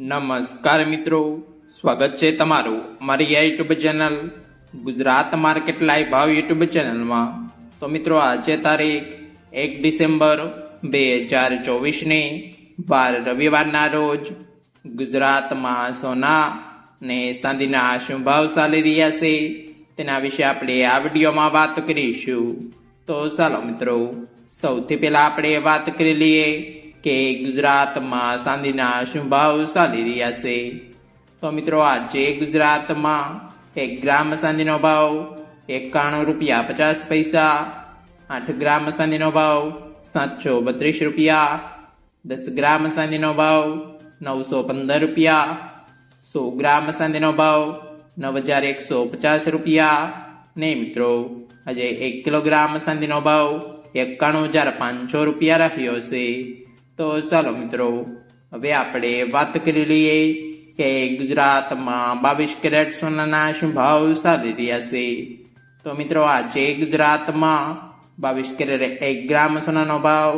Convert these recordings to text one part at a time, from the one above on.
નમસ્કાર મિત્રો, સ્વાગત છે તમારું મારી YouTube channel Gujarat market live ભાવ યુટ્યુબ ચેનલમાં। તો મિત્રો આજે તારીખ 1 ડિસેમ્બર 2024 વાર રવિવારના રોજ ગુજરાતમાં સોના ને ચાંદીના શું ભાવ ચાલી રહ્યા છે તેના વિશે આપણે આ વિડીયોમાં વાત કરીશું। તો ચાલો મિત્રો, સૌથી પહેલા આપણે વાત કરી લઈએ કે ગુજરાતમાં ચાંદીના શું ભાવ ચાલી રહ્યા છે। તો મિત્રો આજે ગુજરાતમાં 1 ગ્રામ ચાંદીનો ભાવ 91 રૂપિયા 50 પૈસા, 8 ગ્રામ ચાંદીનો ભાવ 732 રૂપિયા, 10 ગ્રામ ચાંદીનો ભાવ 915 રૂપિયા, 100 ગ્રામ ચાંદીનો ભાવ 9150 રૂપિયા ને મિત્રો આજે 1 કિલોગ્રામ ચાંદીનો ભાવ 91500 રૂપિયા રહ્યો છે। તો ચાલો મિત્રો, હવે આપણે વાત કરી લઈએ કે ગુજરાતમાં 22 કેરેટ સોનાના શું ભાવ ચાલી રહ્યા છે। તો મિત્રો આજે ગુજરાતમાં 22 કેરેટ 1 ગ્રામ સોનાનો ભાવ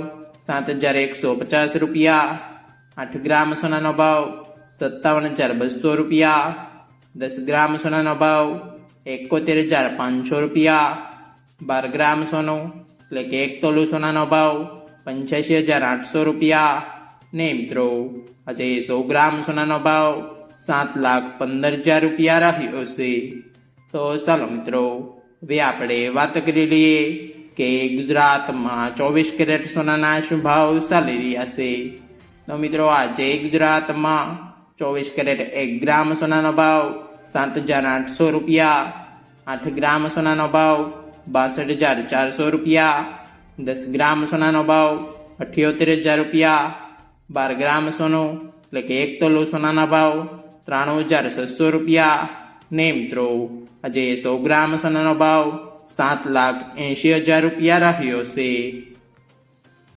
7150 રૂપિયા, 8 ગ્રામ સોનાનો ભાવ 57200 રૂપિયા, 10 ગ્રામ સોનાનો ભાવ 71500 રૂપિયા, 12 ગ્રામ સોનું એટલે કે 1 તોલું સોનાનો ભાવ 85800 રૂપિયા ને મિત્રો આજે 100 ગ્રામ સોનાનો ભાવ 7,15,000 રૂપિયા રહ્યો છે। તો ચાલો મિત્રો, હવે આપણે વાત કરી લઈએ કે ગુજરાતમાં 24 કેરેટ સોનાના શું ભાવ ચાલી રહ્યા છે। તો મિત્રો આજે ગુજરાતમાં 24 કેરેટ 1 ગ્રામ સોનાનો ભાવ 7,800 રૂપિયા, 8 ગ્રામ સોનાનો ભાવ 62,400 રૂપિયા, 10 ગ્રામ સોનાનો ભાવ 78,000 રૂપિયા, 12 ગ્રામ સોનું એટલે કે 1 તોલું સોનાના ભાવ 93,600 રૂપિયા ને મિત્રો આજે 100 ગ્રામ સોનાનો ભાવ 7,80,000 રૂપિયા રહ્યો છે।